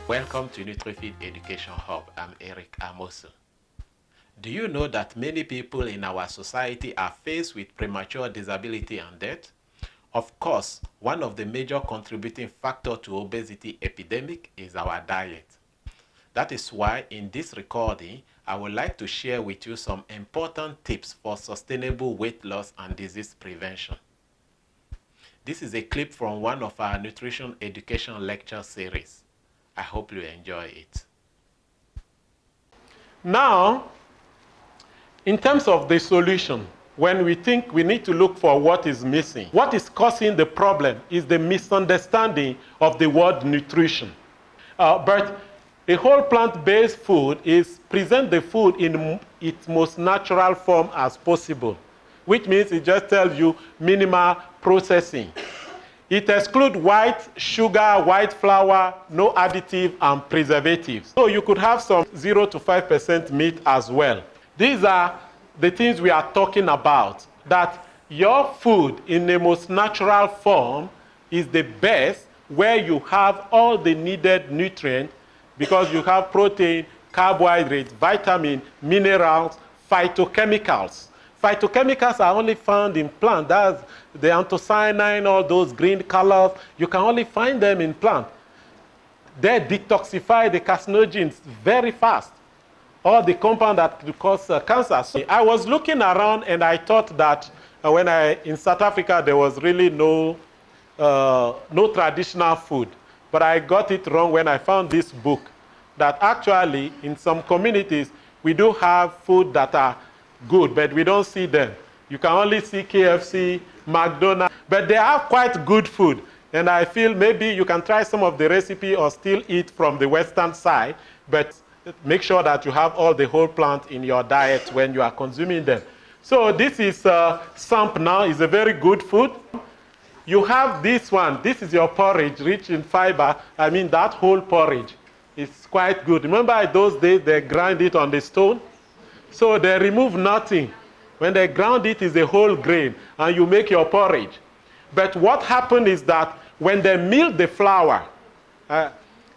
Welcome to NutriFeed Education Hub. I'm Eric Amosu. Do you know that many people in our society are faced with premature disability and death? Of course, one of the major contributing factors to obesity epidemic is our diet. That is why in this recording, I would like to share with you some important tips for sustainable weight loss and disease prevention. This is a clip from one of our nutrition education lecture series. I hope you enjoy it. Now, in terms of the solution, when we think we need to look for what is missing, what is causing the problem is the misunderstanding of the word nutrition. But a whole plant-based food is present the food in its most natural form as possible, which means it just tells you minimal processing. It excludes white sugar, white flour, no additive and preservatives. So you could have some 0 to 5% meat as well. These are the things we are talking about, that your food in the most natural form is the best, where you have all the needed nutrients because you have protein, carbohydrates, vitamin, minerals, phytochemicals. Phytochemicals are only found in plants. That's the anthocyanin, all those green colors. You can only find them in plants. They detoxify the carcinogens very fast. All the compounds that cause cancer. So I was looking around and I thought that in South Africa, there was really no traditional food. But I got it wrong when I found this book, that actually in some communities, we do have food that are good, but we don't see them. You can only see KFC, McDonald's, but they have quite good food. And I feel maybe you can try some of the recipe or still eat from the Western side, but make sure that you have all the whole plant in your diet when you are consuming them. So this is Samp now, is a very good food. You have this one. This is your porridge, rich in fiber. I mean, that whole porridge is quite good. Remember those days they grind it on the stone? So they remove nothing. When they ground it, is a whole grain, and you make your porridge. But what happened is that when they mill the flour,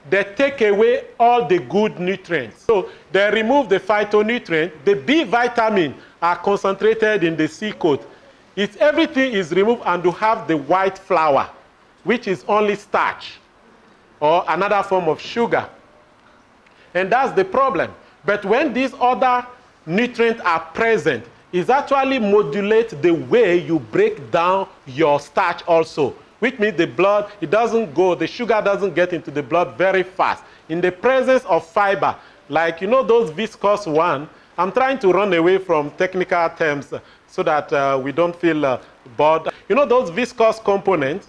they take away all the good nutrients. So they remove the phytonutrient. The B vitamin are concentrated in the C coat. Everything is removed, and you have the white flour, which is only starch or another form of sugar. And that's the problem. But when these other nutrients are present, it actually modulates the way you break down your starch also, which means the blood, the sugar doesn't get into the blood very fast. In the presence of fiber, like, those viscous one, I'm trying to run away from technical terms so that we don't feel bored. Those viscous components,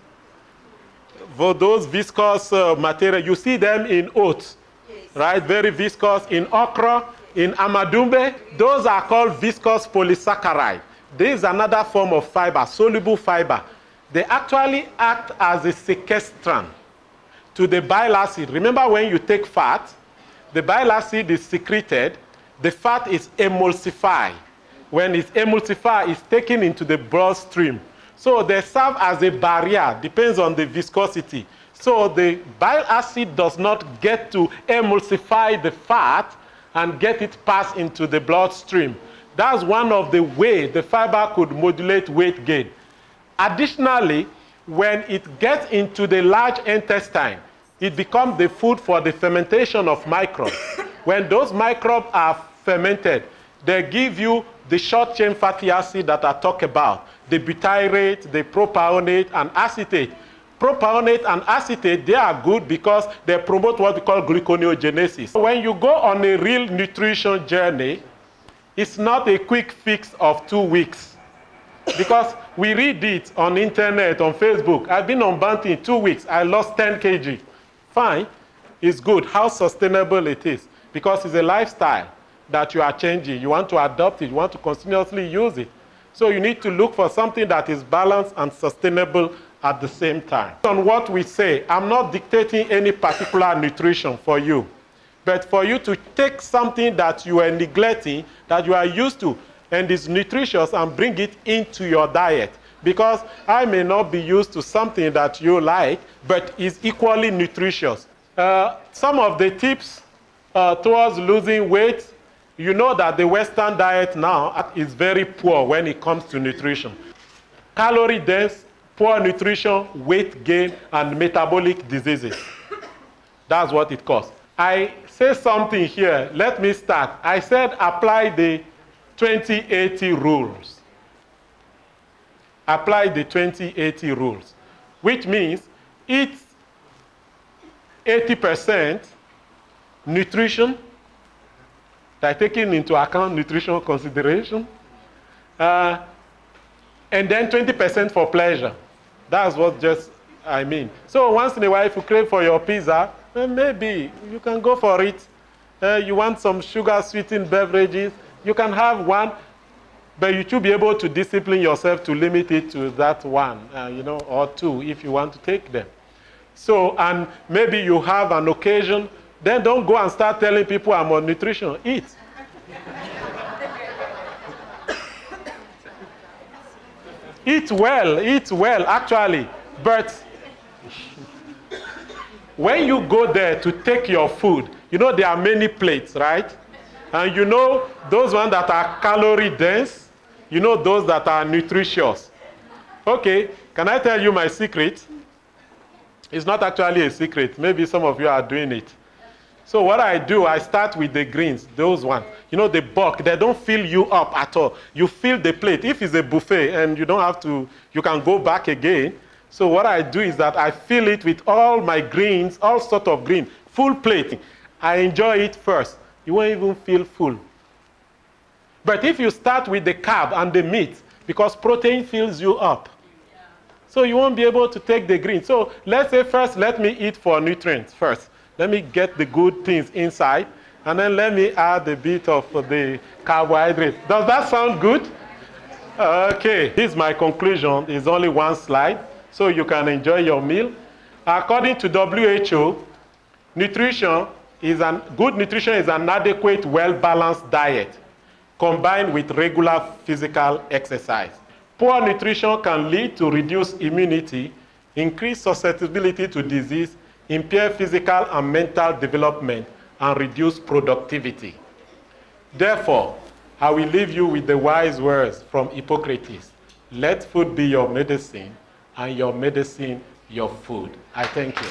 for those viscous material, you see them in oats, yes, right? Very viscous. In okra, in amadumbe, those are called viscous polysaccharide. This is another form of fiber, soluble fiber. They actually act as a sequestrant to the bile acid. Remember, when you take fat, the bile acid is secreted, the fat is emulsified. When it's emulsified, it's taken into the bloodstream. So they serve as a barrier, depends on the viscosity. So the bile acid does not get to emulsify the fat and get it passed into the bloodstream. That's one of the ways the fiber could modulate weight gain. Additionally, when it gets into the large intestine, it becomes the food for the fermentation of microbes. When those microbes are fermented, they give you the short-chain fatty acid that I talk about, the butyrate, the propionate, and acetate. Propionate and acetate, they are good because they promote what we call gluconeogenesis. When you go on a real nutrition journey, it's not a quick fix of 2 weeks. Because we read it on internet, on Facebook. I've been on Bounty in 2 weeks. I lost 10 kg. Fine, it's good. How sustainable it is? Because it's a lifestyle that you are changing. You want to adopt it. You want to continuously use it. So you need to look for something that is balanced and sustainable at the same time. On what we say, I'm not dictating any particular nutrition for you, but for you to take something that you are neglecting, that you are used to, and is nutritious, and bring it into your diet. Because I may not be used to something that you like, but is equally nutritious. Some of the tips towards losing weight, you know that the Western diet now is very poor when it comes to nutrition. Calorie dense, poor nutrition, weight gain, and metabolic diseases. That's what it costs. I say something here. Let me start. I said apply the 20-80 rules. Apply the 20-80 rules, which means eat 80% nutrition, like taking into account nutritional consideration, and then 20% for pleasure. That's what just I mean. So once in a while, if you crave for your pizza, maybe you can go for it. You want some sugar-sweetened beverages, you can have one, but you should be able to discipline yourself to limit it to that one, or two if you want to take them. So, and maybe you have an occasion, then don't go and start telling people I'm on nutrition. Eat. Eat well, actually. But when you go there to take your food, there are many plates, right? And those ones that are calorie dense, those that are nutritious. Okay, can I tell you my secret? It's not actually a secret. Maybe some of you are doing it. So what I do, I start with the greens, those ones. The bulk, they don't fill you up at all. You fill the plate. If it's a buffet and you don't have to, you can go back again. So what I do is that I fill it with all my greens, all sorts of green, full plate. I enjoy it first. You won't even feel full. But if you start with the carb and the meat, because protein fills you up, so you won't be able to take the green. So let's say first, let me eat for nutrients first. Let me get the good things inside, and then let me add a bit of the carbohydrate. Does that sound good? Okay, here's my conclusion. It's only one slide, so you can enjoy your meal. According to WHO, good nutrition is an adequate, well-balanced diet combined with regular physical exercise. Poor nutrition can lead to reduced immunity, increased susceptibility to disease, impair physical and mental development, and reduce productivity. Therefore, I will leave you with the wise words from Hippocrates. Let food be your medicine, and your medicine your food. I thank you.